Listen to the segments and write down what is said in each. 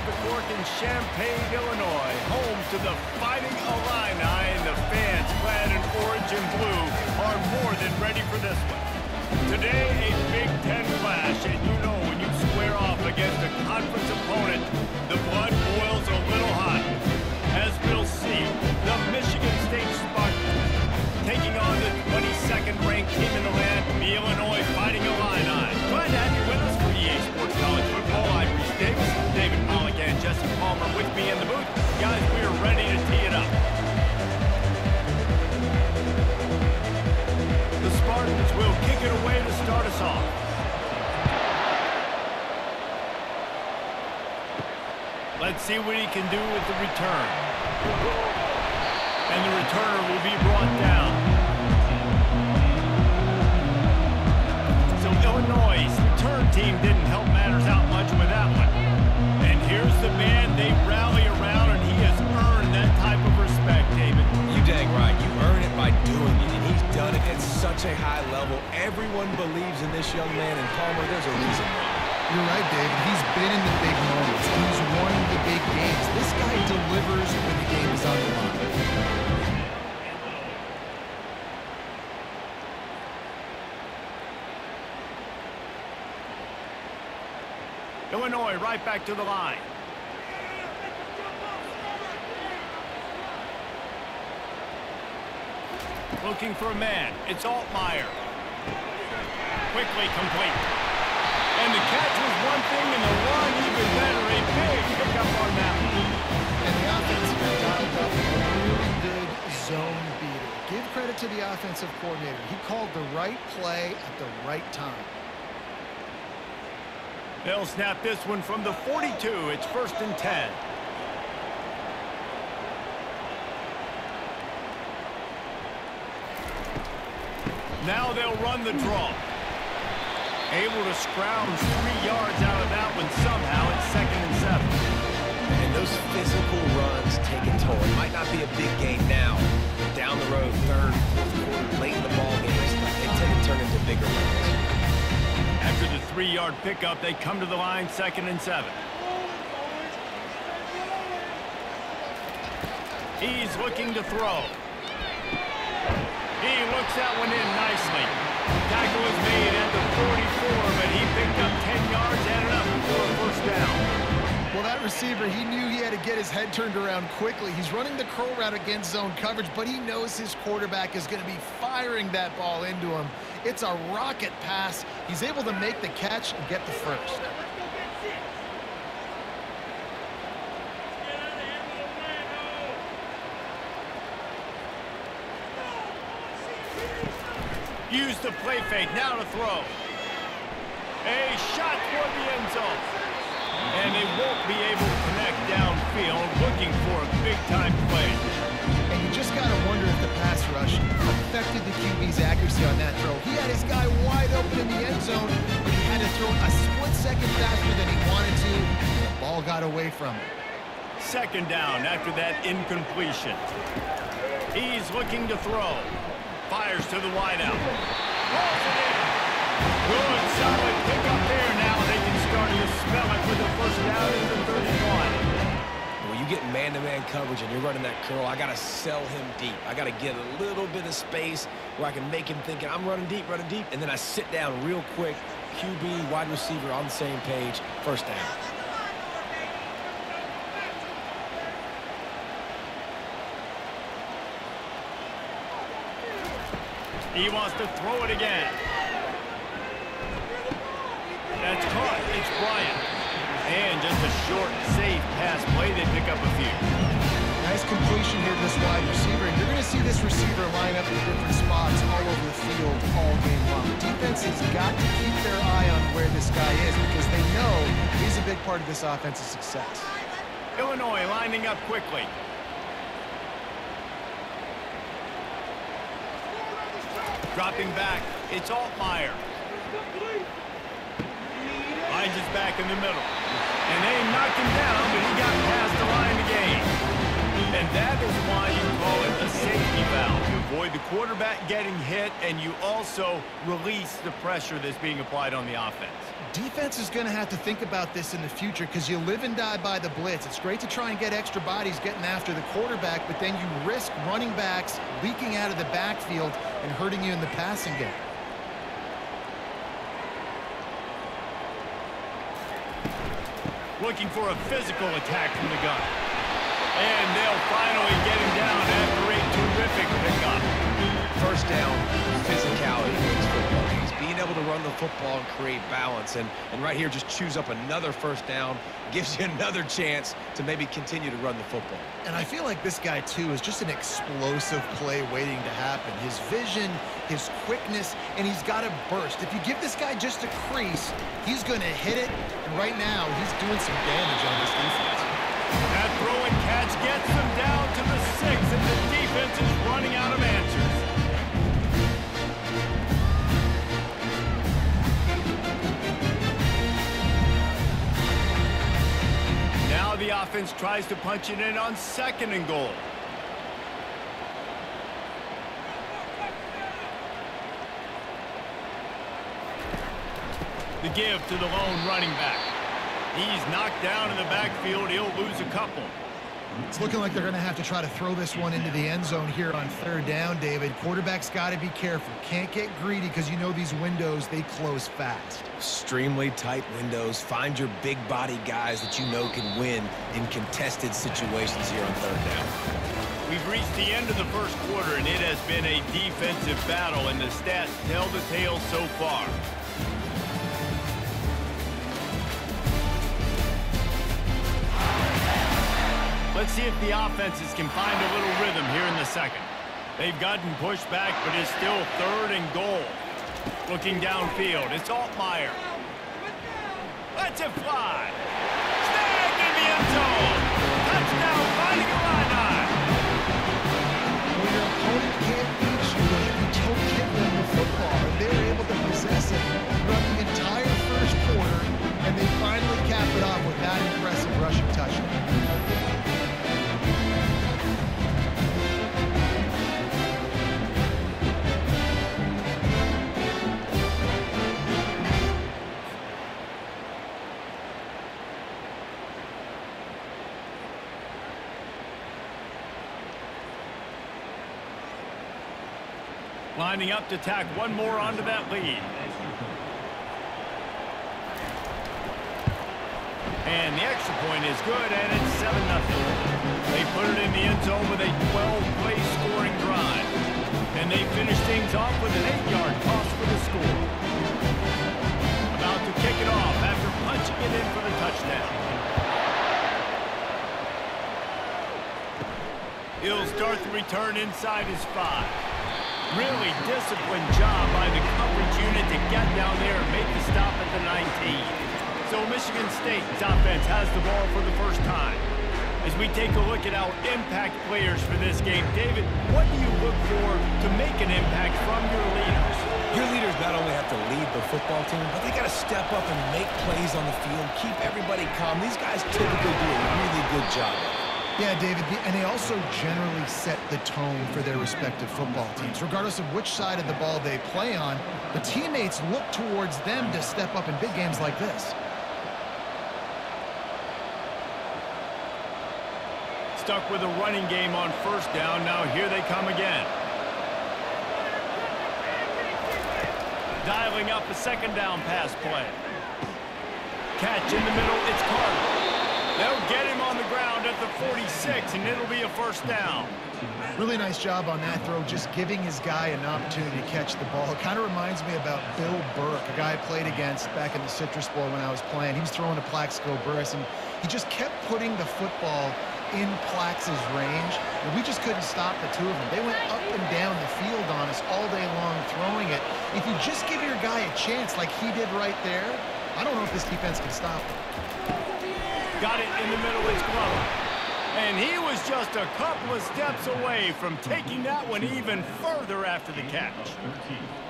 Pacific Fork in Champaign, Illinois, home to the Fighting Illini, and the fans clad in orange and blue are more than ready for this one. Today, a Big Ten clash, and you know when you square off against a conference opponent, the blood boils a little hot. As we'll see, the Michigan State Spartans taking on the 22nd ranked team in the land, the Illinois Fighting Illini. Glad to have you with us for EA Sports College Football. I'm Reese Davis, David Pollock, and Jesse Palmer with me in the booth. Guys, we are ready to tee it up. The Spartans will kick it away to start us off. Let's see what he can do with the return. And the returner will be brought down. So Illinois' return team didn't help matters out much with that one. And here's the man they rally around, and he has earned that type of respect, David. You dang right. You earn it by doing it, and he's done it at such a high level. Everyone believes in this young man, and Palmer, there's a reason why. You're right, David. He's been in the big moments. He's won the big games. This guy delivers when the game is on the line. Illinois right back to the line. Looking for a man. It's Altmaier. Quickly complete. And the catch was one thing, and the run even better. A big pickup on that one. And the offense here dialed up a really good zone beater. Give credit to the offensive coordinator. He called the right play at the right time. They'll snap this one from the 42. It's 1st and 10. Now they'll run the draw. Able to scrounge 3 yards out of that one somehow. It's 2nd and 7. And those physical runs take a toll. It might not be a big game now. Down the road, 3rd, 4th quarter, late in the ball games, they tend to turn into bigger runs. After the 3-yard pickup, they come to the line, 2nd and 7. He's looking to throw. He looks that one in nicely. Tackle was made at the 44, but he picked up 10 yards, added up for a 1st down. Well, that receiver, he knew he had to get his head turned around quickly. He's running the curl route against zone coverage, but he knows his quarterback is going to be firing that ball into him. It's a rocket pass. He's able to make the catch and get the 1st. Use the play fake, now to throw. A shot toward the end zone. And they won't be able to connect downfield, looking for a big-time play. And you just got to wonder if the pass rush affected the QB's accuracy on that throw. He had his guy wide open in the end zone, but he had to throw a split second faster than he wanted to. The ball got away from him. 2nd down after that incompletion. He's looking to throw. Fires to the wideout. Rolls it in. Good, solid pickup there. Now they can start to smell it with the 1st down in the 31. When you get man-to-man coverage and you're running that curl, I got to sell him deep. I got to get a little bit of space where I can make him thinking I'm running deep, and then I sit down real quick. QB, wide receiver on the same page. 1st down. He wants to throw it again. That's caught. It's Bryant. And just a short, safe pass play. They pick up a few. Nice completion here to this wide receiver. And you're going to see this receiver line up in different spots all over the field all game long. The defense has got to keep their eye on where this guy is because they know he's a big part of this offense's success. Illinois lining up quickly. Dropping back, it's Altmaier. Finds his back in the middle. And they knocked him down, but he got past the line to gain. And that is why you call it a safety valve. avoid the quarterback getting hit, and you also release the pressure that's being applied on the offense. Defense is going to have to think about this in the future because you live and die by the blitz. It's great to try and get extra bodies getting after the quarterback, but then you risk running backs leaking out of the backfield and hurting you in the passing game. Looking for a physical attack from the gun. And they'll finally get him down after a terrific pickup. First down, physicality wins football games. Being able to run the football and create balance. And right here, just choose up another first down. Gives you another chance to maybe continue to run the football. And I feel like this guy, too, is just an explosive play waiting to happen. His vision, his quickness, and he's got a burst. If you give this guy just a crease, he's going to hit it. And right now, he's doing some damage on this defense. That throw and catch gets them down to the 6, and the defense is running out of answers. Now the offense tries to punch it in on 2nd and goal. The give to the lone running back. He's knocked down in the backfield. He'll lose a couple. It's looking like they're going to have to try to throw this one into the end zone here on 3rd down, David. Quarterback's got to be careful. Can't get greedy because you know these windows, they close fast. Extremely tight windows. Find your big body guys that you know can win in contested situations here on 3rd down. We've reached the end of the first quarter, and it has been a defensive battle, and the stats tell the tale so far. Let's see if the offenses can find a little rhythm here in the 2nd. They've gotten pushed back, but it's still 3rd and goal. Looking downfield, it's Altmaier. Let's it fly. Snag in the end zone. Touchdown, Fighting Illini. When your opponent can't beat you, you don't give them the football. And they're able to possess it throughout the entire first quarter, and they finally cap it off with that impressive rushing touchdown. Lining up to tack one more onto that lead. And the extra point is good, and it's 7-0. They put it in the end zone with a 12-play scoring drive. And they finish things off with an 8-yard toss for the score. About to kick it off after punching it in for the touchdown. He'll start the return inside his 5. Really disciplined job by the coverage unit to get down there and make the stop at the 19. So Michigan State's offense has the ball for the first time. As we take a look at our impact players for this game, David, what do you look for to make an impact from your leaders? Your leaders not only have to lead the football team, but they got to step up and make plays on the field, keep everybody calm. These guys typically do a really good job. Yeah, David, and they also generally set the tone for their respective football teams. Regardless of which side of the ball they play on, the teammates look towards them to step up in big games like this. Stuck with a running game on 1st down. Now here they come again. Dialing up a 2nd down pass play. Catch in the middle, it's Carter. They'll get him on the ground at the 46, and it'll be a 1st down. Really nice job on that throw, just giving his guy an opportunity to catch the ball. It kind of reminds me about Bill Burke, a guy I played against back in the Citrus Bowl when I was playing. He was throwing to Plaxico Burress, and he just kept putting the football in Plax's range, and we just couldn't stop the two of them. They went up and down the field on us all day long throwing it. If you just give your guy a chance like he did right there, I don't know if this defense can stop him. Got it in the middle, it's Glover. And he was just a couple of steps away from taking that one even further after the catch.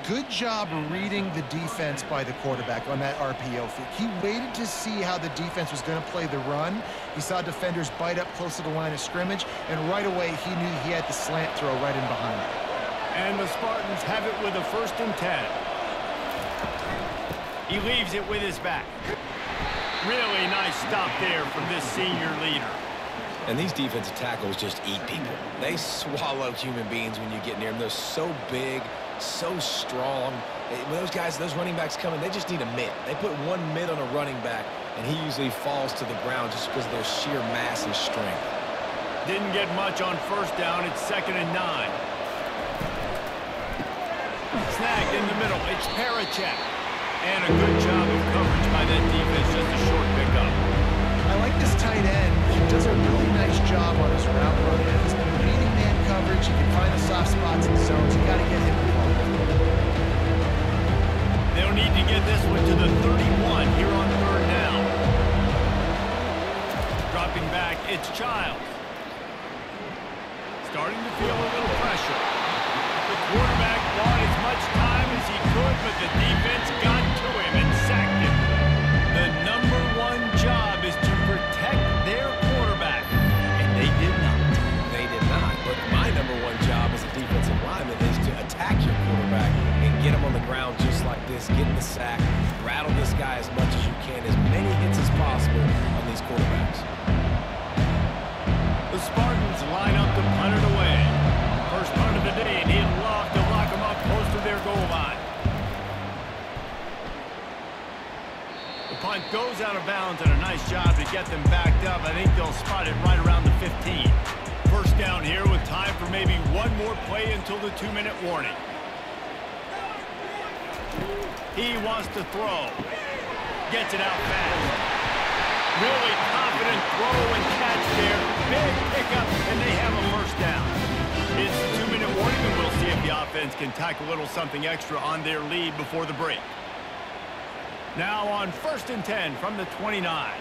Good job reading the defense by the quarterback on that RPO feed. He waited to see how the defense was going to play the run. He saw defenders bite up close to the line of scrimmage, and right away he knew he had the slant throw right in behind him. And the Spartans have it with a 1st and 10. He leaves it with his back. Really nice stop there from this senior leader. And these defensive tackles just eat people. They swallow human beings when you get near them. They're so big, so strong. When those guys, those running backs come in, they just need a mid. They put one mid on a running back, and he usually falls to the ground just because of their sheer mass and strength. Didn't get much on 1st down. It's 2nd and 9. Snagged in the middle. It's Parachek. And a good job of coverage by that defense. Just a short pickup. I like this tight end. He does a really nice job on his route run. He's been beating man coverage. He can find the soft spots and zones. You got to get him involved. They'll need to get this one to the 31 here on 3rd down. Dropping back, it's Childs. Starting to feel a little pressure. The quarterback bought as much time as he could, but the defense got to him and sacked him. The #1 job is to protect their quarterback, and they did not. They did not. But my #1 job as a defensive lineman is to attack your quarterback and get him on the ground just like this, get in the sack, rattle this guy as much as you can, as many hits as possible on these quarterbacks. The Spartans line up to punt it away. First punt of the day, and he'd love to lock them up close to their goal line. The punt goes out of bounds, and a nice job to get them backed up. I think they'll spot it right around the 15. 1st down here with time for maybe one more play until the 2-minute warning. He wants to throw. Gets it out fast. Really confident throw and catch there. Big pickup, and they have a 1st down. It's the 2-minute warning, and we'll see if the offense can tack a little something extra on their lead before the break. Now on 1st and 10 from the 29.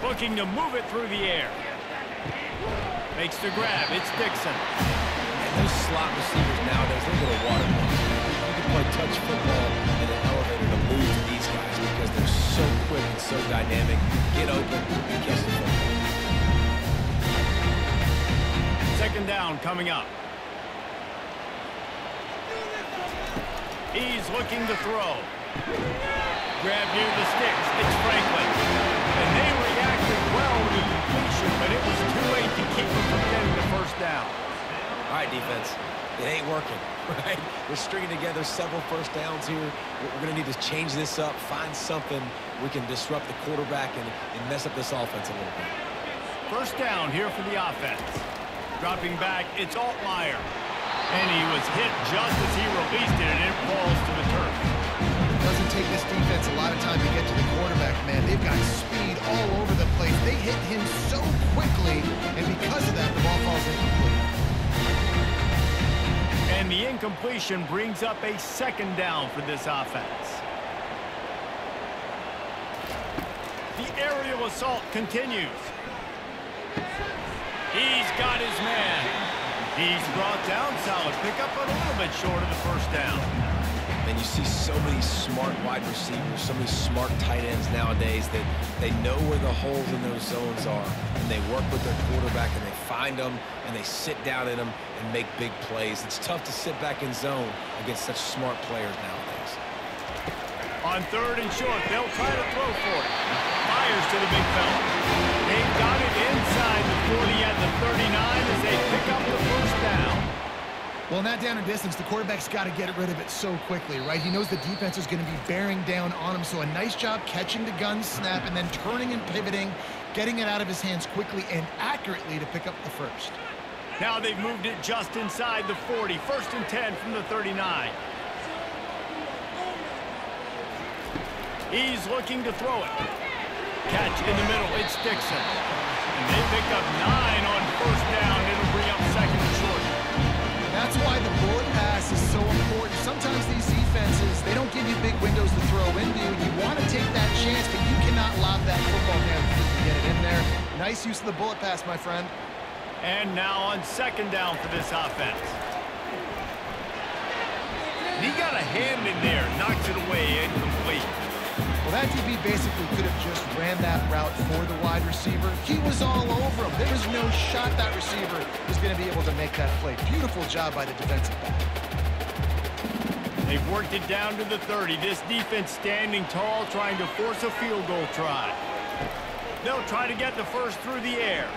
Looking to move it through the air. Makes the grab. It's Dixon. And those slot receivers nowadays, they're little water boys. You can play touch football in an elevator to lose to these guys because they're so quick and so dynamic. Get open and catch the football. 2nd down coming up. He's looking to throw. Grab near the sticks. It's Franklin. And they reacted well to the completion, but it was too late to keep them from getting the 1st down. All right, defense. It ain't working, right? We're stringing together several 1st downs here. We're going to need to change this up, find something we can disrupt the quarterback and mess up this offense a little bit. 1st down here for the offense. Dropping back, it's Altmaier. And he was hit just as he released it, and it falls to the turf. It doesn't take this defense a lot of time to get to the quarterback, man. They've got speed all over the place. They hit him so quickly, and because of that, the ball falls incomplete. And the incompletion brings up a 2nd down for this offense. The aerial assault continues. He's got his man. He's brought down. Solid pickup, but a little bit short of the 1st down. And you see so many smart wide receivers, so many smart tight ends nowadays that they know where the holes in those zones are, and they work with their quarterback, and they find them, and they sit down in them and make big plays. It's tough to sit back in zone against such smart players nowadays. On 3rd and short, they'll try to throw for it. Fires to the big fella. They've got it inside the 40 at the 39 as they pick up the 1st down. Well, in that down and distance, the quarterback's got to get rid of it so quickly, right? He knows the defense is going to be bearing down on him, so a nice job catching the gun snap and then turning and pivoting, getting it out of his hands quickly and accurately to pick up the 1st. Now they've moved it just inside the 40. 1st and 10 from the 39. He's looking to throw it. Catch in the middle. It's Dixon. And they pick up 9 on 1st down. It'll bring up 2nd and short. That's why the bullet pass is so important. Sometimes these defenses, they don't give you big windows to throw into. You want to take that chance, but you cannot lob that football down if you can get it in there. Nice use of the bullet pass, my friend. And now on 2nd down for this offense. He got a hand in there, knocks it away, incomplete. Well, that DB basically could have just ran that route for the wide receiver. He was all over him. There was no shot that receiver was going to be able to make that play. Beautiful job by the defensive back. They've worked it down to the 30. This defense standing tall, trying to force a field goal try. They'll try to get the first through the air.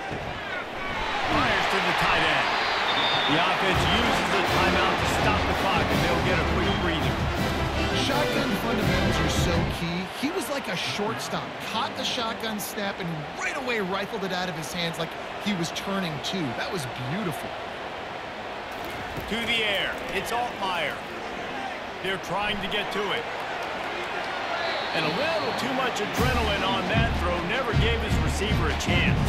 Fires to the tight end. The offense uses the timeout to stop the clock, and they'll get a quick breather. Shotgun fundamentals are so key. He was like a shortstop. Caught the shotgun snap and right away rifled it out of his hands like he was turning two. That was beautiful. To the air. It's Altmaier. They're trying to get to it. And a little too much adrenaline on that throw. Never gave his receiver a chance.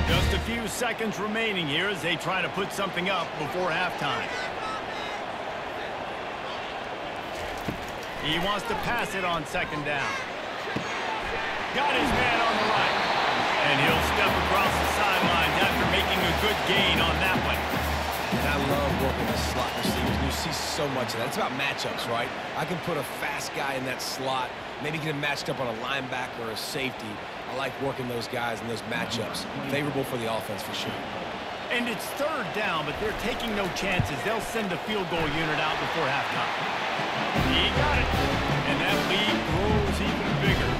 Just a few seconds remaining here as they try to put something up before halftime. He wants to pass it on second down. Got his man on the right. And he'll step across the sidelines after making a good gain on that one. And I love working the slot receivers. You see so much of that. It's about matchups, right? I can put a fast guy in that slot, maybe get him matched up on a linebacker or a safety. I like working those guys in those matchups. Favorable for the offense for sure. And it's third down, but they're taking no chances. They'll send a field goal unit out before halftime. He got it. And that lead grows even bigger.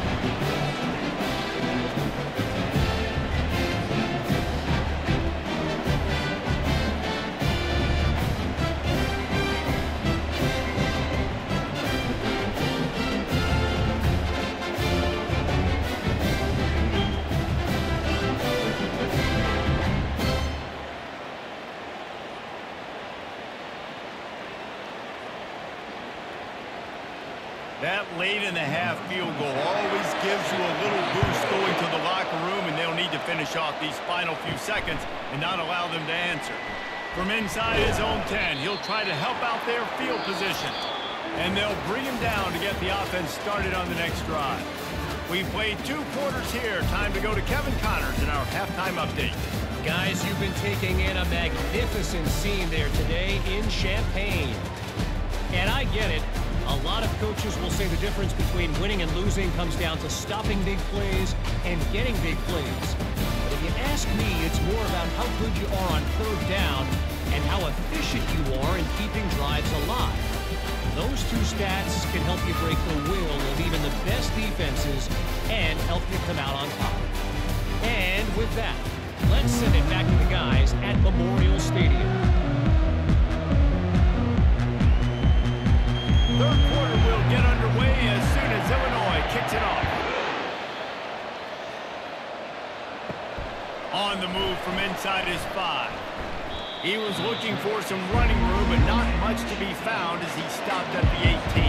That late-in-the-half field goal always gives you a little boost going to the locker room, and they'll need to finish off these final few seconds and not allow them to answer. From inside his own 10, he'll try to help out their field position, and they'll bring him down to get the offense started on the next drive. We've played 2 quarters here. Time to go to Kevin Connors in our halftime update. Guys, you've been taking in a magnificent scene there today in Champaign. And I get it. A lot of coaches will say the difference between winning and losing comes down to stopping big plays and getting big plays. But if you ask me, it's more about how good you are on third down and how efficient you are in keeping drives alive. Those 2 stats can help you break the will of even the best defenses and help you come out on top. And with that, let's send it back to the guys at Memorial Stadium. Third quarter will get underway as soon as Illinois kicks it off. On the move from inside his 5. He was looking for some running room, but not much to be found as he stopped at the 18.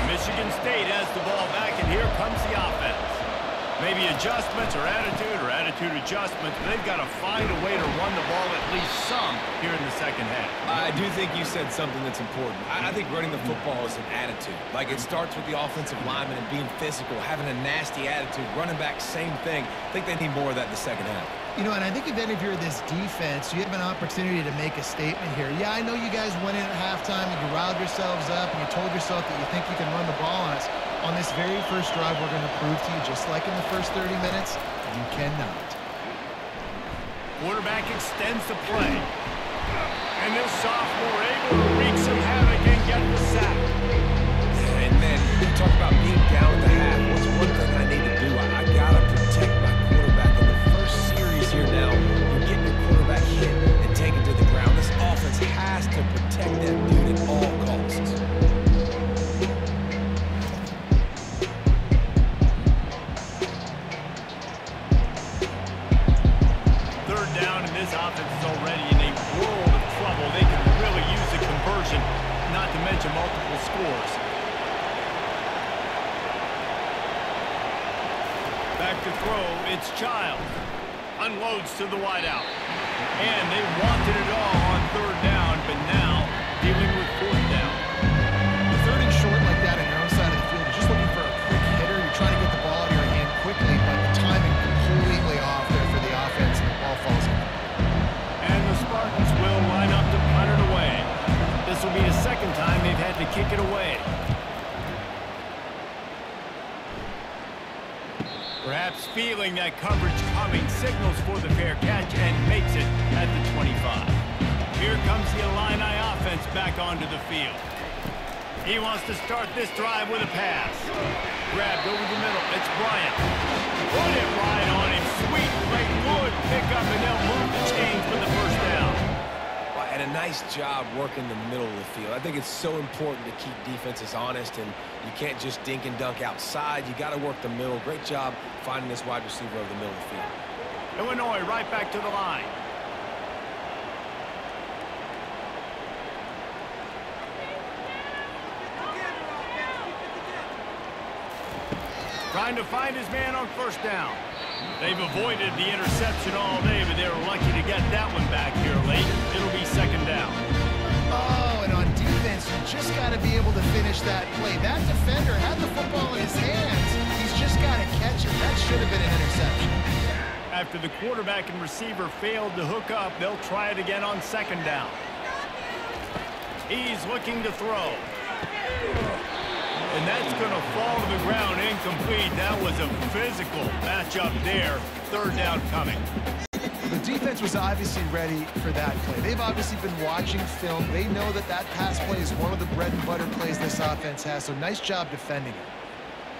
Michigan State has the ball back, and here comes the offense. Maybe adjustments or attitude adjustments, but they've got to find a way to run the ball at least some here in the second half. I do think you said something that's important. I think running the football is an attitude. Like, it starts with the offensive lineman and being physical, having a nasty attitude. Running back, same thing. I think they need more of that in the second half. You know, and I think if any of you are this defense, you have an opportunity to make a statement here. Yeah, I know you guys went in at halftime and you riled yourselves up and you told yourself that you think you can run the ball on us. On this very first drive, we're going to prove to you, just like in the first 30 minutes, you cannot. Quarterback extends the play. And this sophomore able to wreak some havoc and get the sack. And then you talk about being down at the half. What's one thing I need to do? I got to protect my quarterback. In the first series here now, you're getting your quarterback hit and taken to the ground. This offense has to protect that dude at all costs. This offense is already in a world of trouble. They can really use the conversion, not to mention multiple scores. Back to throw, it's Child. Unloads to the wideout. And they wanted it all on third down, but now dealing with fourth down. Third and short like that on your own side of the field, you're just looking for a quick hitter. You're trying to get the ball out of your hand quickly, but the timing completely off there for the offense, and the ball to kick it away. Perhaps feeling that coverage coming, signals for the fair catch and makes it at the 25. Here comes the Illini offense back onto the field. He wants to start this drive with a pass. Grabbed over the middle. It's Bryant. Put it right on him. Sweet play. Good pickup, and they'll move the chains for the first down. And a nice job working the middle of the field. I think it's so important to keep defenses honest, and you can't just dink and dunk outside. You got to work the middle. Great job finding this wide receiver over the middle of the field. Illinois right back to the line. Trying to find his man on first down. They've avoided the interception all day, but they were lucky to get that one back here late. It'll be second down. Oh, and on defense, you just got to be able to finish that play. That defender had the football in his hands. He's just got to catch it. That should have been an interception. After the quarterback and receiver failed to hook up, they'll try it again on second down. He's looking to throw. And that's going to fall to the ground incomplete. That was a physical matchup there. Third down coming. The defense was obviously ready for that play. They've obviously been watching film. They know that that pass play is one of the bread and butter plays this offense has, so nice job defending it.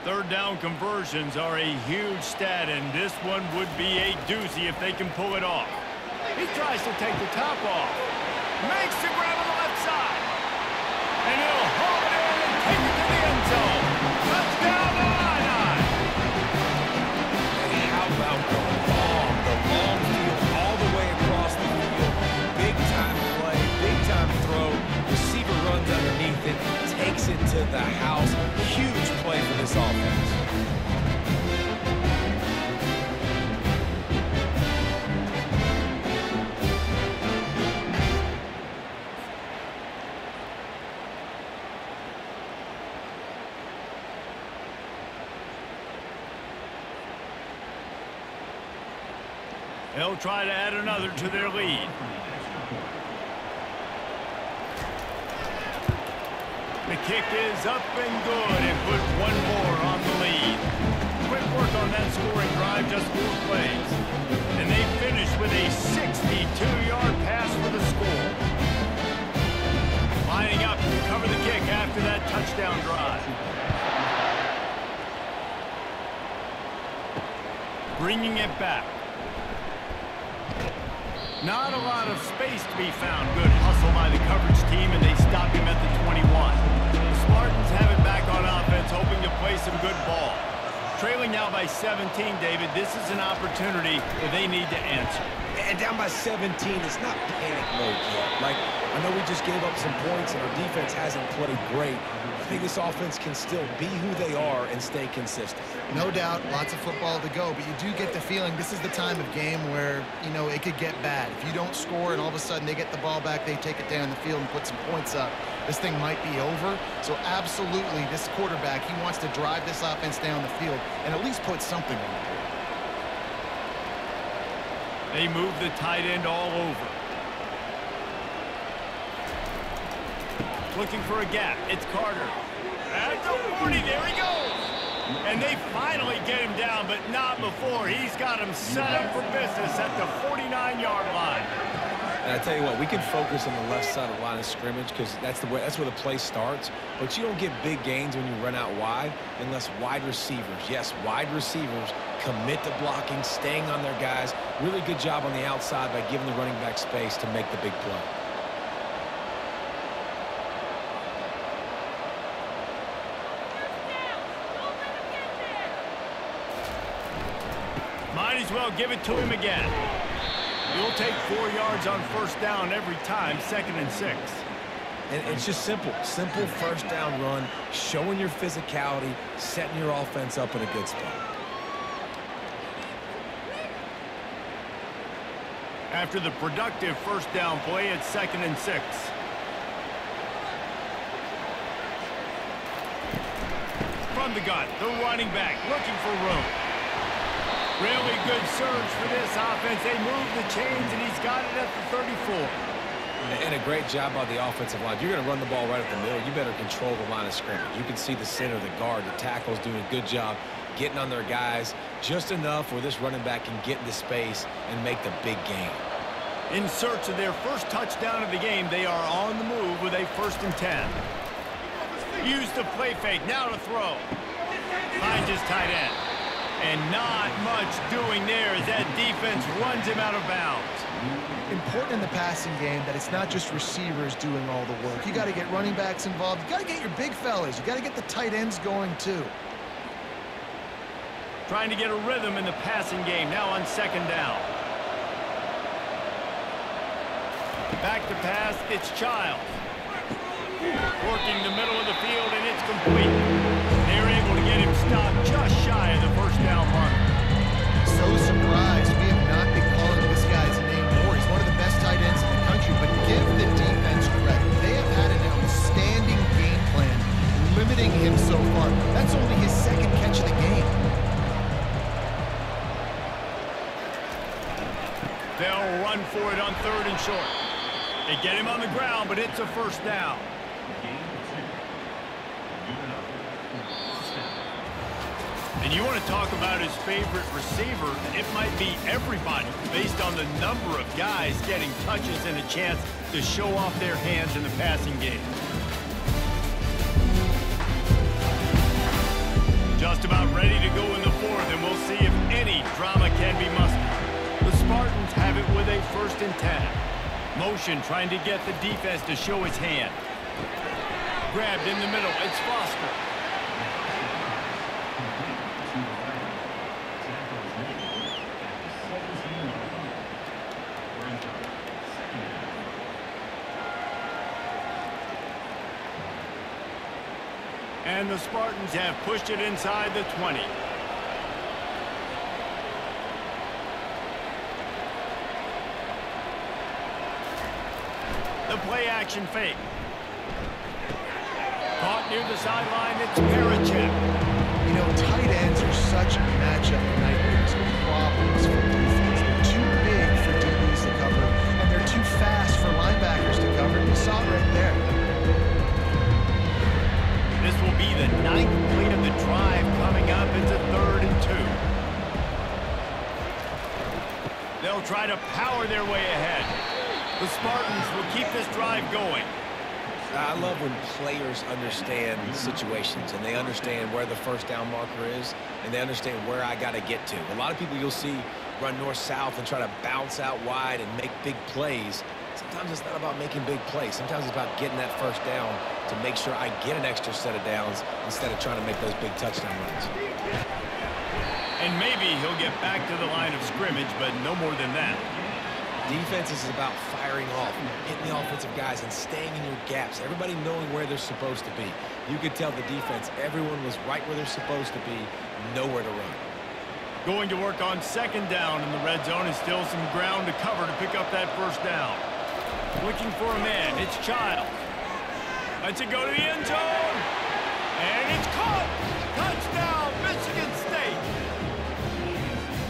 Third down conversions are a huge stat, and this one would be a doozy if they can pull it off. He tries to take the top off. Makes the grab on the left side. And he'll haul it in and take it to the end zone. Touchdown, Illini! And how about the long field all the way across the field. Big time play, big time throw. Receiver runs underneath it, takes it to the house. Huge play for this offense. They'll try to add another to their lead. The kick is up and good, and put one more on the lead. Quick work on that scoring drive, just 4 plays. And they finish with a 62-yard pass for the score. Lining up to cover the kick after that touchdown drive. Bringing it back. Not a lot of space to be found. Good hustle by the coverage team, and they stop him at the 21. The Spartans have it back on offense, hoping to play some good ball. Trailing now by 17, David. This is an opportunity that they need to answer. And down by 17, it's not panic mode yet. Like, I know we just gave up some points, and our defense hasn't played great. I think this offense can still be who they are and stay consistent. No doubt, lots of football to go, but you do get the feeling this is the time of game where, you know, it could get bad. If you don't score and all of a sudden they get the ball back, they take it down the field and put some points up, this thing might be over. So absolutely, this quarterback, he wants to drive this offense down the field and at least put something on it. They move the tight end all over. Looking for a gap. It's Carter. At the 40, there he goes. And they finally get him down, but not before. He's got him set up for business at the 49-yard line. And I tell you what, we can focus on the left side of the line of scrimmage because that's where the play starts. But you don't get big gains when you run out wide unless wide receivers, yes, wide receivers, commit to blocking, staying on their guys. Really good job on the outside by giving the running back space to make the big play. Might as well give it to him again. You'll take 4 yards on first down every time, 2nd and 6. And it's just simple first down run, showing your physicality, setting your offense up in a good spot. After the productive first down play, it's 2nd and 6. From the gun, the running back looking for room. Really good surge for this offense. They move the chains, and he's got it at the 34. And a great job by the offensive line. If you're going to run the ball right at the middle, you better control the line of scrimmage. You can see the center, the guard, the tackle's doing a good job getting on their guys just enough where this running back can get into space and make the big gain. In search of their first touchdown of the game, they are on the move with a 1st and 10. Use the play fake, now to throw. Finds his tight end. And not much doing there as that defense runs him out of bounds. Important in the passing game that it's not just receivers doing all the work. You got to get running backs involved. You got to get your big fellas. You got to get the tight ends going too. Trying to get a rhythm in the passing game, now on 2nd down. Back to pass, it's Childs. Working the middle of the field, and it's complete. They're able to get him stopped just shy of the 1st down mark. So surprised we have not been calling this guy's name more. He's one of the best tight ends in the country, but give the defense credit. They have had an outstanding game plan, limiting him so far. That's only his 2nd catch of the game. They'll run for it on 3rd and short. They get him on the ground, but it's a 1st down. And you want to talk about his favorite receiver, it might be everybody based on the number of guys getting touches and a chance to show off their hands in the passing game. Just about ready to go in the 4th, and we'll see if any drama can be mustered. The Spartans have it with a 1st and 10. Motion trying to get the defense to show his hand. Grabbed in the middle, it's Foster. And the Spartans have pushed it inside the 20. The play action fake. Caught near the sideline, it's Parachip. You know, tight ends are such a matchup nightmares and problems for defense. They're too big for DBs to cover, and they're too fast for linebackers to cover. You saw it right there. This will be the 9th play of the drive coming up. It's a 3rd and 2. They'll try to power their way ahead. The Spartans will keep this drive going. I love when players understand situations and they understand where the 1st down marker is and they understand where I got to get to. A lot of people you'll see run north-south and try to bounce out wide and make big plays. Sometimes it's not about making big plays. Sometimes it's about getting that 1st down to make sure I get an extra set of downs instead of trying to make those big touchdown runs. And maybe he'll get back to the line of scrimmage, but no more than that. Defense is about firing off, hitting the offensive guys, and staying in your gaps. Everybody knowing where they're supposed to be. You could tell the defense, everyone was right where they're supposed to be, nowhere to run. Going to work on 2nd down in the red zone, and still some ground to cover to pick up that 1st down. Looking for a man, it's Childs. Lets it go to the end zone. And it's caught. Touchdown, Michigan State.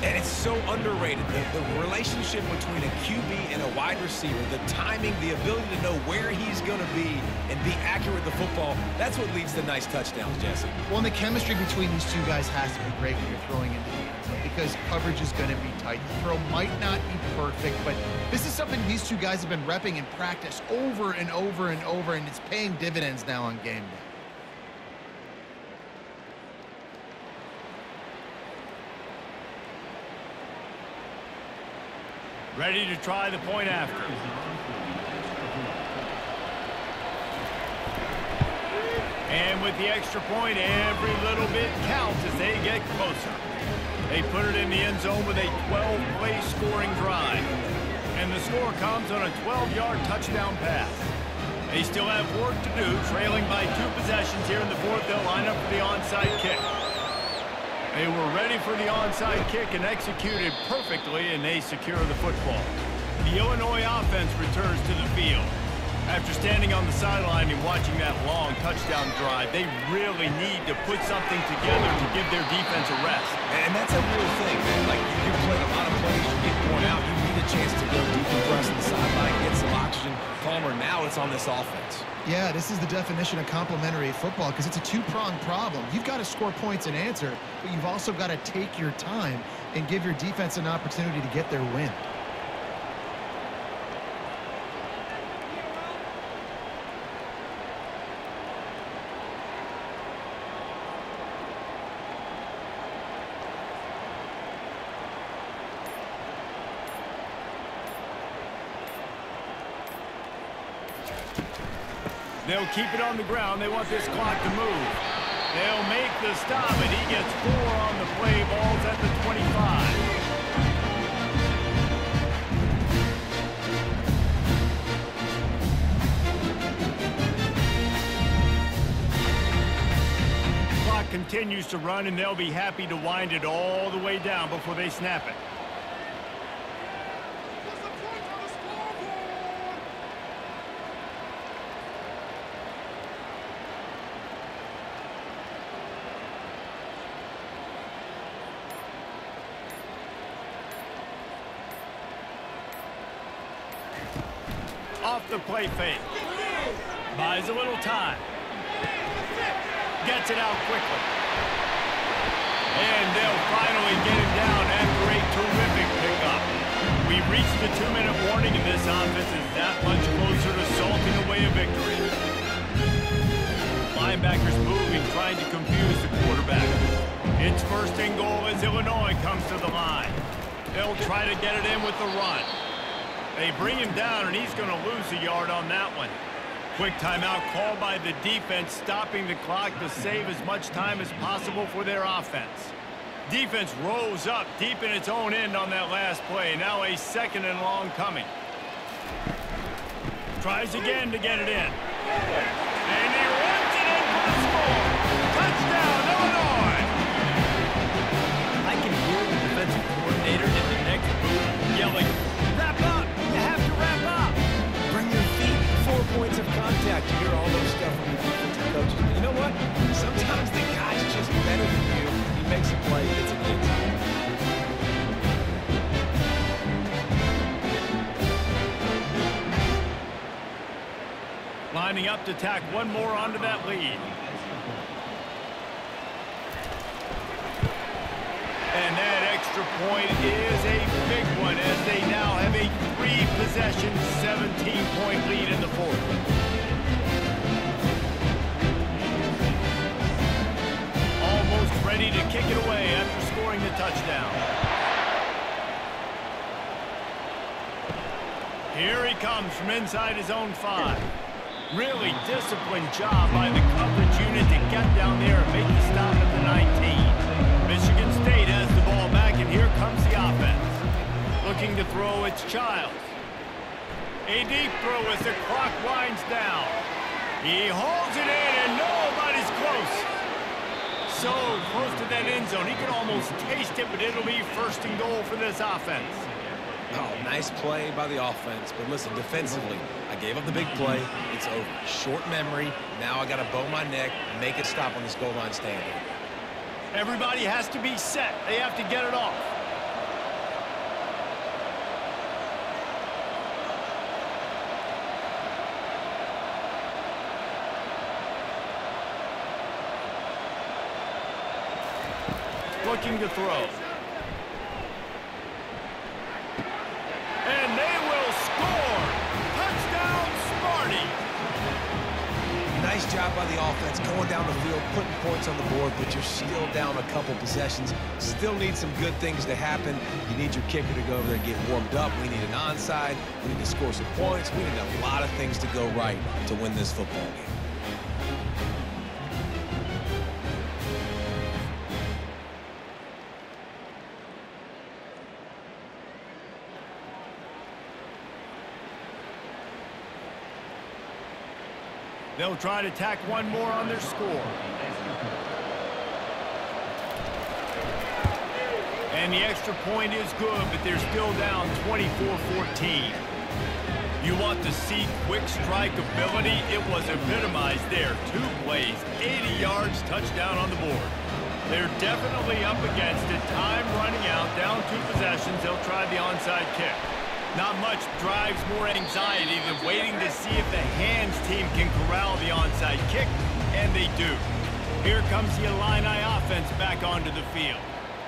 And it's so underrated. The relationship between a QB and a wide receiver, the timing, the ability to know where he's going to be and be accurate with the football, that's what leads to nice touchdowns, Jesse. Well, and the chemistry between these two guys has to be great when you're throwing into the end zone because coverage is going to be tight. The throw might not be perfect, but this is something these two guys have been repping in practice over and over and over, and it's paying dividends now on game day. Ready to try the point after. And with the extra point, every little bit counts as they get closer. They put it in the end zone with a 12-play scoring drive. And the score comes on a 12-yard touchdown pass. They still have work to do, trailing by 2 possessions here in the 4th. They'll line up for the onside kick. They were ready for the onside kick and executed perfectly, and they secure the football. The Illinois offense returns to the field. After standing on the sideline and watching that long touchdown drive, they really need to put something together to give their defense a rest. And that's a real thing, man. Like, you're playing a lot of plays, you get worn out, you need a chance to go deep and press on the sideline, get some oxygen. Palmer, now it's on this offense. Yeah, this is the definition of complementary football because it's a two-pronged problem. You've got to score points and answer, but you've also got to take your time and give your defense an opportunity to get their win. They'll keep it on the ground. They want this clock to move. They'll make the stop, and he gets 4 on the play. Ball's at the 25. Clock continues to run, and they'll be happy to wind it all the way down before they snap it. Off the play fake. Buys a little time. Gets it out quickly. And they'll finally get him down after a terrific pickup. We've reached the 2-minute warning, and this offense is that much closer to salting away a victory. Linebackers moving, trying to confuse the quarterback. It's 1st and goal as Illinois comes to the line. They'll try to get it in with the run. They bring him down, and he's going to lose a yard on that one. Quick timeout called by the defense, stopping the clock to save as much time as possible for their offense. Defense rose up deep in its own end on that last play. Now a 2nd and long coming. Tries again to get it in. And he runs it in for the score. Touchdown, Illinois! I can hear the defensive coordinator in the next booth yelling, "Wrap up! You have to wrap up!" Bring your feet, 4 points of contact. You hear all those stuff from the defensive coaches. But you know what? Sometimes the guy's just better than you. He makes a play, gets in the end zone. Lining up to tack one more onto that lead. And that extra point is a big one as they now have a 3-possession, 17-point lead in the 4th. Almost ready to kick it away after scoring the touchdown. Here he comes from inside his own 5. Really disciplined job by the coverage unit to get down there and make the stop at the 19. Michigan State has the ball back, and here comes the offense. Looking to throw, it's Childs. A deep throw as the clock winds down. He holds it in, and nobody's close. So close to that end zone, he can almost taste it, but it'll be 1st and goal for this offense. Oh, nice play by the offense. But listen, defensively, I gave up the big play. It's over. Short memory. Now I got to bow my neck, make it stop on this goal line stand. Everybody has to be set. They have to get it off. Looking to throw. And they will score. Touchdown, Sparty. Nice job by the offense going down the field, putting points on the board, but you're still down a couple possessions. Still need some good things to happen. You need your kicker to go over there and get warmed up. We need an onside. We need to score some points. We need a lot of things to go right to win this football game. They'll try to tack one more on their score. And the extra point is good, but they're still down 24-14. You want to see quick strike ability? It was epitomized there. 2 plays, 80 yards, touchdown on the board. They're definitely up against it. Time running out, down 2 possessions. They'll try the onside kick. Not much drives more anxiety than waiting to see if the hands team can corral the onside kick, and they do. Here comes the Illini offense back onto the field.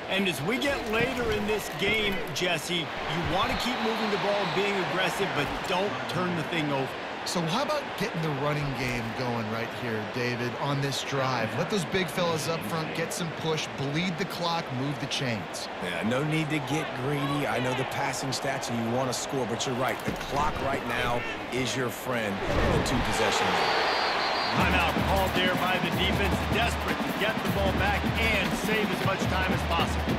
And as we get later in this game, Jesse, you want to keep moving the ball and being aggressive, but don't turn the thing over. So how about getting the running game going right here, David, on this drive? Let those big fellas up front get some push, bleed the clock, move the chains. Yeah, no need to get greedy. I know the passing stats and you want to score, but you're right. The clock right now is your friend in the two-possession game. Timeout called there by the defense, desperate to get the ball back and save as much time as possible.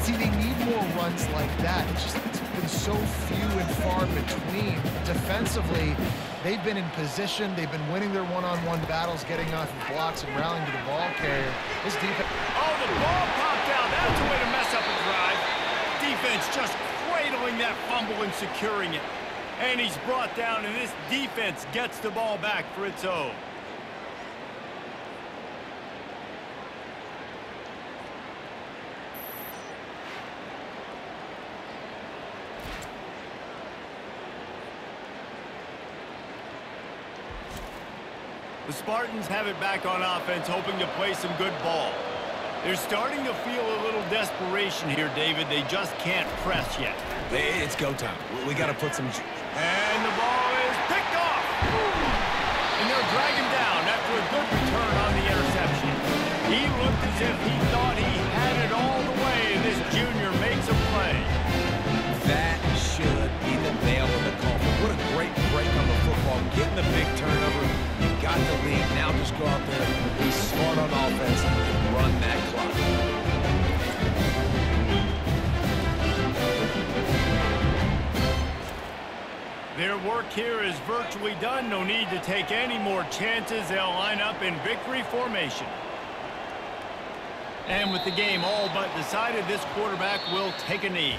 See, they need more runs like that. It's been so few and far between. Defensively, they've been in position. They've been winning their one-on-one battles, getting off of blocks and rallying to the ball carrier. This defense... Oh, the ball popped out. That's a way to mess up a drive. Defense just cradling that fumble and securing it. And he's brought down, and this defense gets the ball back for its own. The Spartans have it back on offense, hoping to play some good ball. They're starting to feel a little desperation here, David. They just can't press yet. It's go time. We got to put some... And the ball is picked off. And they'll drag him down after a good return on the interception. He looked as if he thought he had it all the way, and this junior makes a play. That should be the nail in the coffin. What a great break on the football. Getting the big turnover. You got the lead. Now just go out there, be smart on offense, and run that clock. Their work here is virtually done. No need to take any more chances. They'll line up in victory formation. And with the game all but decided, this quarterback will take a knee.